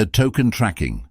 Token tracking.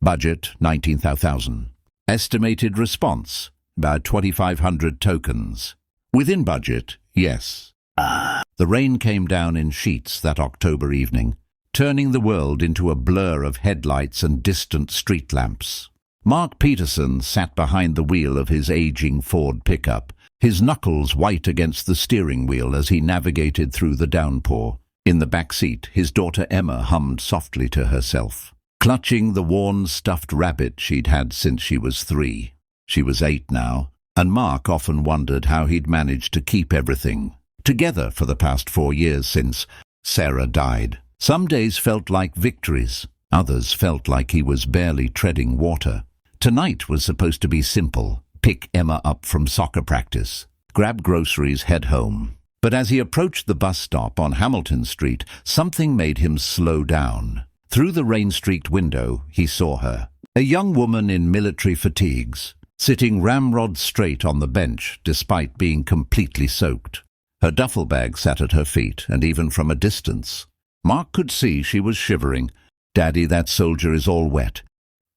Budget, 19,000. Estimated response, about 2,500 tokens. Within budget, yes. The rain came down in sheets that October evening, turning the world into a blur of headlights and distant street lamps. Mark Peterson sat behind the wheel of his aging Ford pickup, his knuckles white against the steering wheel as he navigated through the downpour. In the back seat, his daughter Emma hummed softly to herself, clutching the worn stuffed rabbit she'd had since she was 3. She was 8 now, and Mark often wondered how he'd managed to keep everything together for the past 4 years since Sarah died. Some days felt like victories, others felt like he was barely treading water. Tonight was supposed to be simple: pick Emma up from soccer practice, grab groceries, head home. But as he approached the bus stop on Hamilton Street, something made him slow down. Through the rain-streaked window, he saw her, a young woman in military fatigues, sitting ramrod straight on the bench despite being completely soaked. Her duffel bag sat at her feet, and even from a distance, Mark could see she was shivering. "Daddy, that soldier is all wet,"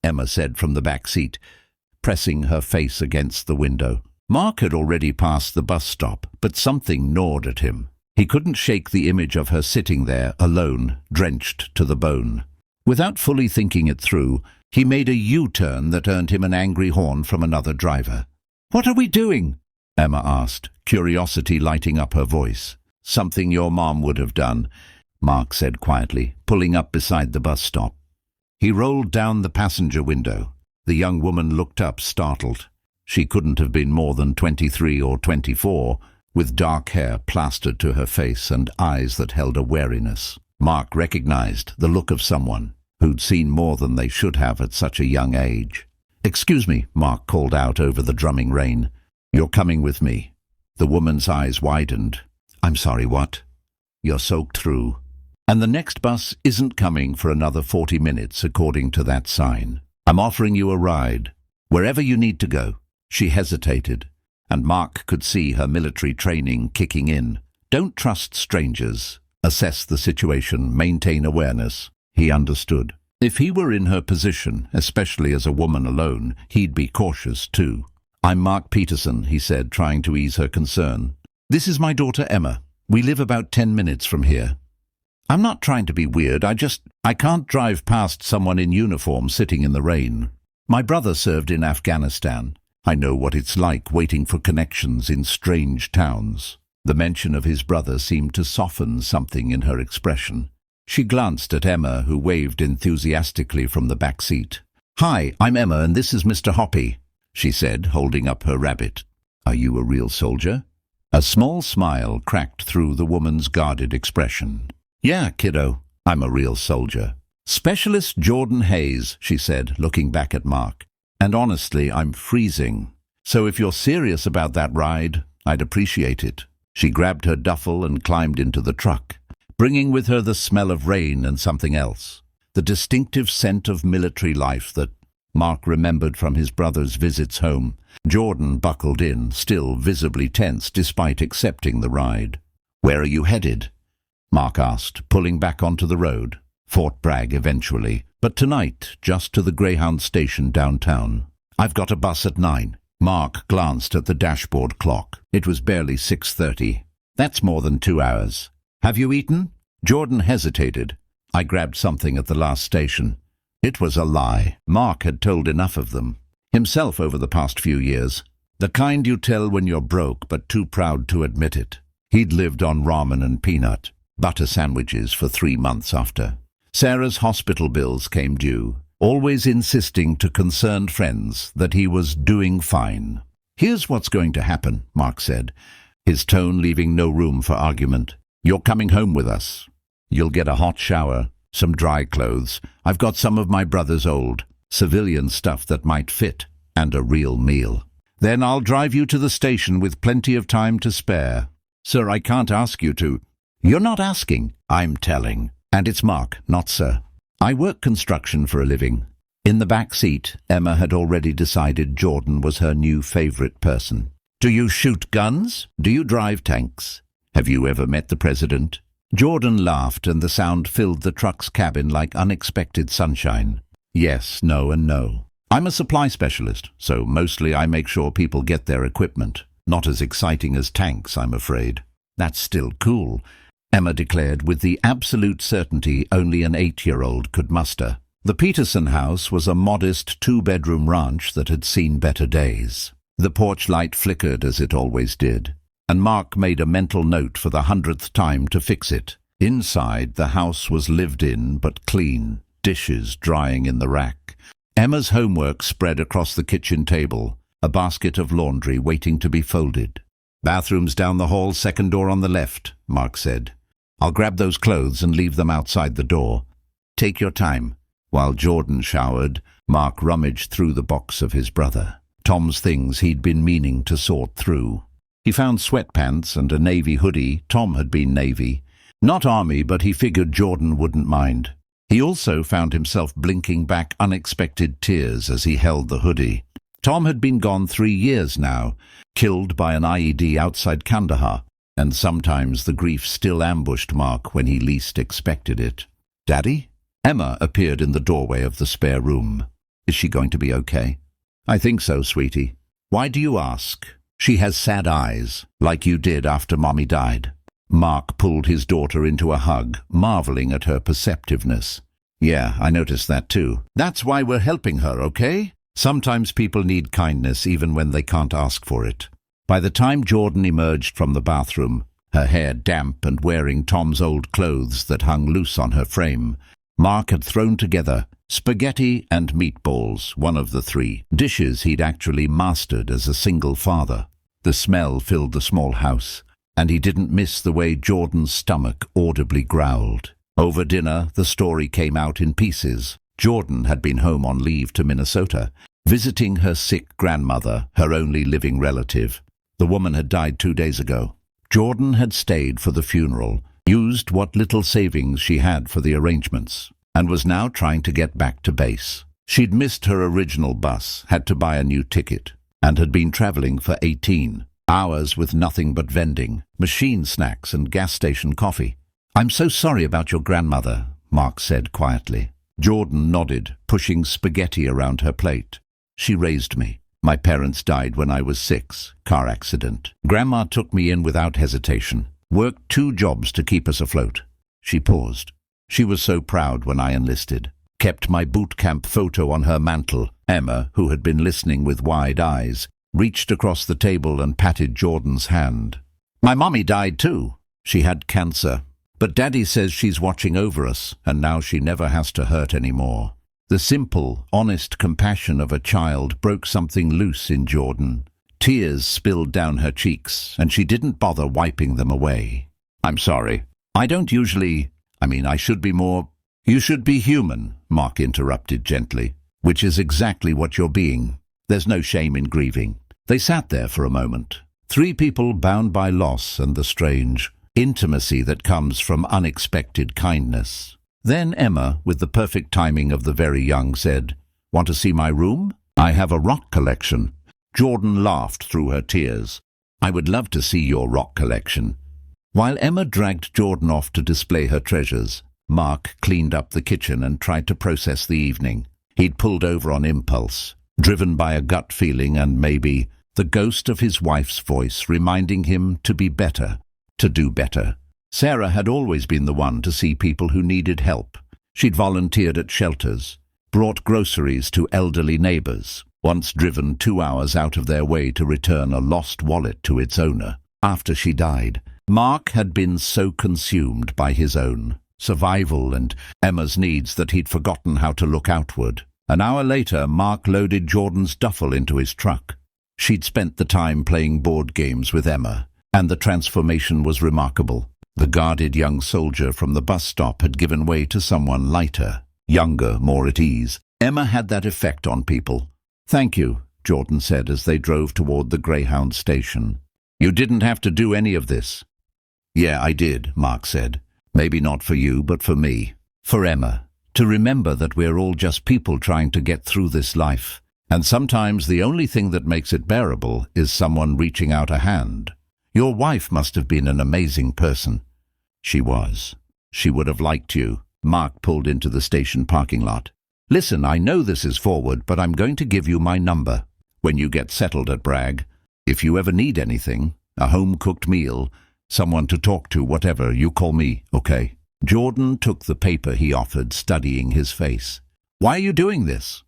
Emma said from the back seat, pressing her face against the window. Mark had already passed the bus stop, but something gnawed at him. He couldn't shake the image of her sitting there, alone, drenched to the bone. Without fully thinking it through, he made a U-turn that earned him an angry horn from another driver. "What are we doing?" Emma asked, curiosity lighting up her voice. "Something your mom would have done," Mark said quietly, pulling up beside the bus stop. He rolled down the passenger window. The young woman looked up, startled. She couldn't have been more than 23 or 24, with dark hair plastered to her face and eyes that held a wariness. Mark recognized the look of someone who'd seen more than they should have at such a young age. "Excuse me," Mark called out over the drumming rain. "You're coming with me." The woman's eyes widened. "I'm sorry, what?" "You're soaked through. And the next bus isn't coming for another 40 minutes, according to that sign. I'm offering you a ride, wherever you need to go." She hesitated, and Mark could see her military training kicking in. Don't trust strangers. Assess the situation, maintain awareness. He understood. If he were in her position, especially as a woman alone, he'd be cautious too. "I'm Mark Peterson," he said, trying to ease her concern. "This is my daughter Emma. We live about 10 minutes from here. I'm not trying to be weird, I can't drive past someone in uniform sitting in the rain. My brother served in Afghanistan. I know what it's like waiting for connections in strange towns." The mention of his brother seemed to soften something in her expression. She glanced at Emma, who waved enthusiastically from the back seat. "Hi, I'm Emma, and this is Mr. Hoppy," she said, holding up her rabbit. "Are you a real soldier?" A small smile cracked through the woman's guarded expression. "Yeah, kiddo, I'm a real soldier. Specialist Jordan Hayes," she said, looking back at Mark. "And honestly, I'm freezing. So if you're serious about that ride, I'd appreciate it." She grabbed her duffel and climbed into the truck, bringing with her the smell of rain and something else, the distinctive scent of military life that Mark remembered from his brother's visits home. Jordan buckled in, still visibly tense despite accepting the ride. "Where are you headed?" Mark asked, pulling back onto the road. Fort Bragg eventually, but tonight just to the Greyhound station downtown. "I've got a bus at 9. Mark glanced at the dashboard clock. It was barely 6:30. "That's more than 2 hours. Have you eaten?" Jordan hesitated. "I grabbed something at the last station." It was a lie. Mark had told enough of them, himself over the past few years. The kind you tell when you're broke but too proud to admit it. He'd lived on ramen and peanut butter sandwiches for 3 months after. Sarah's hospital bills came due, always insisting to concerned friends that he was doing fine. "Here's what's going to happen," Mark said, his tone leaving no room for argument. "You're coming home with us. You'll get a hot shower, some dry clothes. I've got some of my brother's old civilian stuff that might fit, and a real meal. Then I'll drive you to the station with plenty of time to spare." "Sir, I can't ask you to." "You're not asking, I'm telling. And it's Mark, not sir. I work construction for a living." In the back seat, Emma had already decided Jordan was her new favorite person. "Do you shoot guns? Do you drive tanks? Have you ever met the president? Jordan laughed, and the sound filled the truck's cabin like unexpected sunshine. Yes, no, and no. I'm a supply specialist, so mostly I make sure people get their equipment. Not as exciting as tanks, I'm afraid. That's still cool, Emma declared with the absolute certainty only an 8-year-old could muster. The Peterson house was a modest 2-bedroom ranch that had seen better days. The porch light flickered as it always did, and Mark made a mental note for the 100th time to fix it. Inside, the house was lived in but clean, dishes drying in the rack. Emma's homework spread across the kitchen table, a basket of laundry waiting to be folded. "Bathrooms down the hall, second door on the left," Mark said. "I'll grab those clothes and leave them outside the door. Take your time." While Jordan showered, Mark rummaged through the box of his brother. Tom's things he'd been meaning to sort through. He found sweatpants and a navy hoodie. Tom had been Navy. Not Army, but he figured Jordan wouldn't mind. He also found himself blinking back unexpected tears as he held the hoodie. Tom had been gone 3 years now, killed by an IED outside Kandahar, and sometimes the grief still ambushed Mark when he least expected it. "Daddy?" Emma appeared in the doorway of the spare room. "Is she going to be okay?" "I think so, sweetie." "Why do you ask?" "She has sad eyes, like you did after Mommy died." Mark pulled his daughter into a hug, marveling at her perceptiveness. "Yeah, I noticed that too. That's why we're helping her, okay? Sometimes people need kindness even when they can't ask for it." By the time Jordan emerged from the bathroom, her hair damp and wearing Tom's old clothes that hung loose on her frame, Mark had thrown together spaghetti and meatballs, one of the 3 dishes he'd actually mastered as a single father. The smell filled the small house, and he didn't miss the way Jordan's stomach audibly growled. Over dinner, the story came out in pieces. Jordan had been home on leave to Minnesota, visiting her sick grandmother, her only living relative. The woman had died 2 days ago. Jordan had stayed for the funeral, used what little savings she had for the arrangements, and was now trying to get back to base. She'd missed her original bus, had to buy a new ticket, and had been traveling for 18 hours with nothing but vending, machine snacks and gas station coffee. "I'm so sorry about your grandmother," Mark said quietly. Jordan nodded, pushing spaghetti around her plate. "She raised me. My parents died when I was 6, car accident. Grandma took me in without hesitation, worked 2 jobs to keep us afloat." She paused. "She was so proud when I enlisted. Kept my boot camp photo on her mantle." Emma, who had been listening with wide eyes, reached across the table and patted Jordan's hand. "My mommy died too. She had cancer. But Daddy says she's watching over us, and now she never has to hurt anymore." The simple, honest compassion of a child broke something loose in Jordan. Tears spilled down her cheeks, and she didn't bother wiping them away. "I'm sorry. I don't usually... I should be more..." "You should be human," Mark interrupted gently, "which is exactly what you're being. There's no shame in grieving." They sat there for a moment. 3 people bound by loss and the strange intimacy that comes from unexpected kindness. Then Emma, with the perfect timing of the very young, said, "Want to see my room? I have a rock collection." Jordan laughed through her tears. "I would love to see your rock collection." While Emma dragged Jordan off to display her treasures, Mark cleaned up the kitchen and tried to process the evening. He'd pulled over on impulse, driven by a gut feeling and maybe the ghost of his wife's voice reminding him to be better, to do better. Sarah had always been the one to see people who needed help. She'd volunteered at shelters, brought groceries to elderly neighbors, once driven 2 hours out of their way to return a lost wallet to its owner. After she died, Mark had been so consumed by his own survival and Emma's needs that he'd forgotten how to look outward. An hour later, Mark loaded Jordan's duffel into his truck. She'd spent the time playing board games with Emma, and the transformation was remarkable. The guarded young soldier from the bus stop had given way to someone lighter, younger, more at ease. Emma had that effect on people. "Thank you," Jordan said as they drove toward the Greyhound station. "You didn't have to do any of this." "Yeah, I did," Mark said. "Maybe not for you, but for me. For Emma. To remember that we're all just people trying to get through this life. And sometimes the only thing that makes it bearable is someone reaching out a hand. Your wife must have been an amazing person." She was. She would have liked you. Mark pulled into the station parking lot. Listen, I know this is forward, but I'm going to give you my number. When you get settled at Bragg, if you ever need anything, a home-cooked meal, someone to talk to, whatever, you call me, okay? Jordan took the paper he offered, studying his face. Why are you doing this?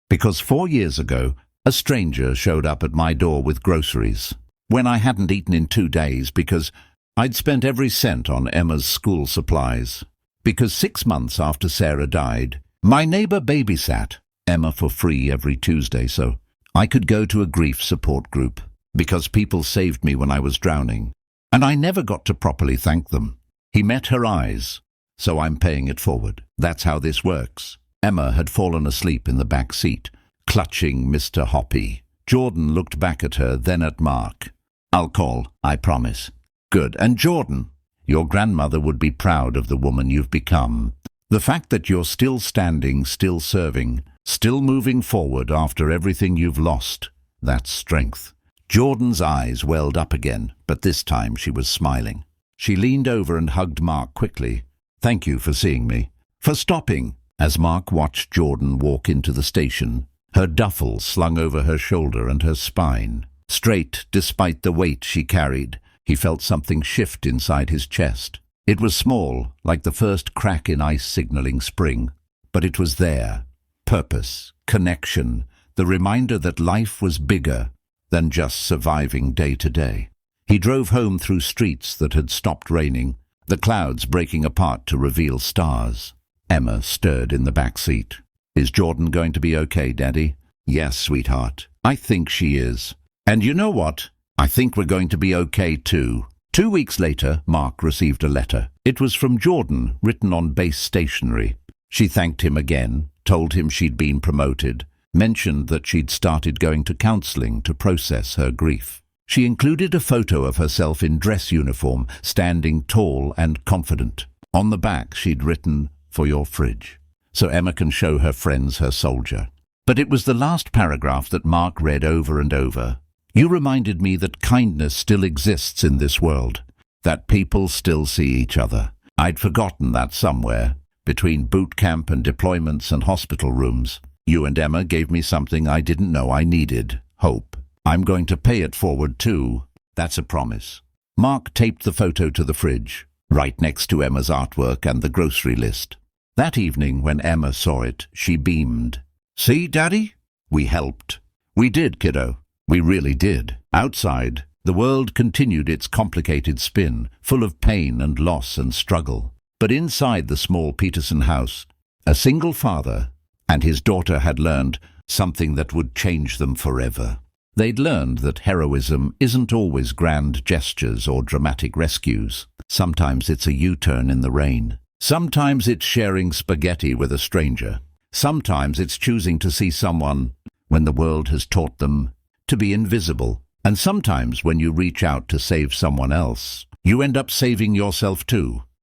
Because 4 years ago, a stranger showed up at my door with groceries, when I hadn't eaten in 2 days because I'd spent every cent on Emma's school supplies. Because 6 months after Sarah died, my neighbor babysat Emma for free every Tuesday so I could go to a grief support group. Because people saved me when I was drowning, and I never got to properly thank them. He met her eyes, so I'm paying it forward. That's how this works. Emma had fallen asleep in the back seat, clutching Mr. Hoppy. Jordan looked back at her, then at Mark. I'll call, I promise. Good. And Jordan, your grandmother would be proud of the woman you've become. The fact that you're still standing, still serving, still moving forward after everything you've lost, that's strength. Jordan's eyes welled up again, but this time she was smiling. She leaned over and hugged Mark quickly. Thank you for seeing me. For stopping. As Mark watched Jordan walk into the station, her duffel slung over her shoulder and her spine. Straight, despite the weight she carried, he felt something shift inside his chest. It was small, like the first crack in ice signaling spring, but it was there. Purpose, connection, the reminder that life was bigger than just surviving day to day. He drove home through streets that had stopped raining, the clouds breaking apart to reveal stars. Emma stirred in the back seat. Is Jordan going to be okay, Daddy? Yes, sweetheart. I think she is. And you know what? I think we're going to be okay too. 2 weeks later, Mark received a letter. It was from Jordan, written on base stationery. She thanked him again, told him she'd been promoted, mentioned that she'd started going to counseling to process her grief. She included a photo of herself in dress uniform, standing tall and confident. On the back she'd written, for your fridge, so Emma can show her friends her soldier. But it was the last paragraph that Mark read over and over. You reminded me that kindness still exists in this world, that people still see each other. I'd forgotten that somewhere, between boot camp and deployments and hospital rooms. You and Emma gave me something I didn't know I needed, hope. I'm going to pay it forward too. That's a promise. Mark taped the photo to the fridge, right next to Emma's artwork and the grocery list. That evening, when Emma saw it, she beamed. See, Daddy? We helped. We did, kiddo. We really did. Outside, the world continued its complicated spin, full of pain and loss and struggle. But inside the small Peterson house, a single father and his daughter had learned something that would change them forever. They'd learned that heroism isn't always grand gestures or dramatic rescues. Sometimes it's a U-turn in the rain. Sometimes it's sharing spaghetti with a stranger. Sometimes it's choosing to see someone when the world has taught them to be invisible. And sometimes when you reach out to save someone else, you end up saving yourself too.